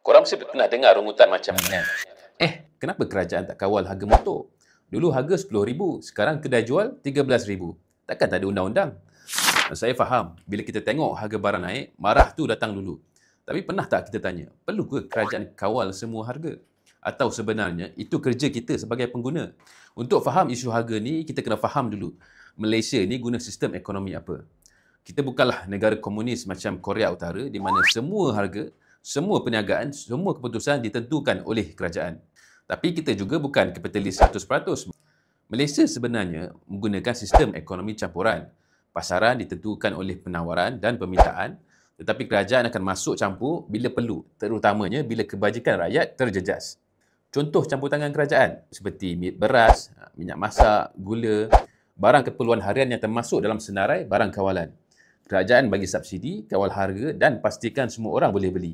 Korang mesti pernah dengar rungutan macam ni kan? Kenapa kerajaan tak kawal harga motor? Dulu harga RM10,000, sekarang kedai jual RM13,000. Takkan tak ada undang-undang? Saya faham, bila kita tengok harga barang naik, marah tu datang dulu. Tapi pernah tak kita tanya, perlu ke kerajaan kawal semua harga? Atau sebenarnya itu kerja kita sebagai pengguna? Untuk faham isu harga ni, kita kena faham dulu, Malaysia ni guna sistem ekonomi apa? Kita bukanlah negara komunis macam Korea Utara di mana semua harga, semua perniagaan, semua keputusan ditentukan oleh kerajaan. Tapi kita juga bukan kapitalis 100%. Malaysia sebenarnya menggunakan sistem ekonomi campuran. Pasaran ditentukan oleh penawaran dan permintaan, tetapi kerajaan akan masuk campur bila perlu, terutamanya bila kebajikan rakyat terjejas. Contoh campur tangan kerajaan seperti beras, minyak masak, gula, barang keperluan harian yang termasuk dalam senarai barang kawalan. Kerajaan bagi subsidi, kawal harga dan pastikan semua orang boleh beli.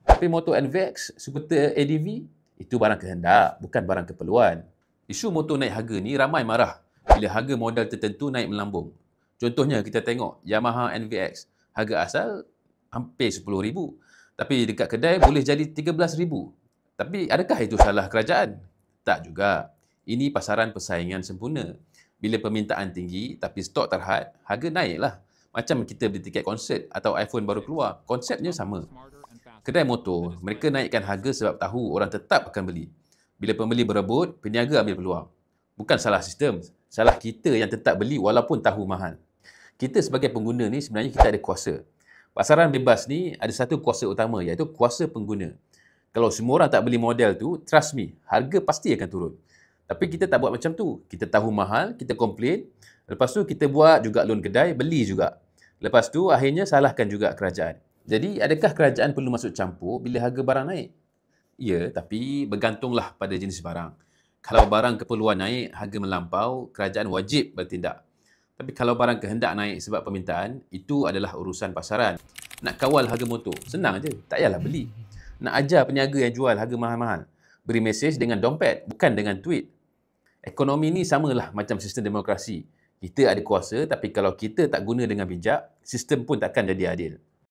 Tapi motor NVX, skuter ADV, itu barang kehendak, bukan barang keperluan. Isu motor naik harga ni ramai marah bila harga model tertentu naik melambung. Contohnya kita tengok Yamaha NVX, harga asal hampir RM10,000. Tapi dekat kedai boleh jadi RM13,000. Tapi adakah itu salah kerajaan? Tak juga. Ini pasaran persaingan sempurna. Bila permintaan tinggi tapi stok terhad, harga naiklah. Macam kita beli tiket konsert atau iPhone baru keluar, konsepnya sama. Kedai motor, mereka naikkan harga sebab tahu orang tetap akan beli. Bila pembeli berebut, peniaga ambil peluang. Bukan salah sistem, salah kita yang tetap beli walaupun tahu mahal. Kita sebagai pengguna ni sebenarnya kita ada kuasa. Pasaran bebas ni ada satu kuasa utama iaitu kuasa pengguna. Kalau semua orang tak beli model tu, trust me, harga pasti akan turun. Tapi kita tak buat macam tu. Kita tahu mahal, kita komplain. Lepas tu kita buat juga loan kedai, beli juga. Lepas tu akhirnya salahkan juga kerajaan. Jadi, adakah kerajaan perlu masuk campur bila harga barang naik? Ya, tapi bergantunglah pada jenis barang. Kalau barang keperluan naik, harga melampau, kerajaan wajib bertindak. Tapi kalau barang kehendak naik sebab permintaan, itu adalah urusan pasaran. Nak kawal harga motor, senang je. Tak payahlah beli. Nak ajar peniaga yang jual harga mahal-mahal. Beri mesej dengan dompet, bukan dengan tweet. Ekonomi ni samalah macam sistem demokrasi. Kita ada kuasa, tapi kalau kita tak guna dengan bijak, sistem pun takkan jadi adil.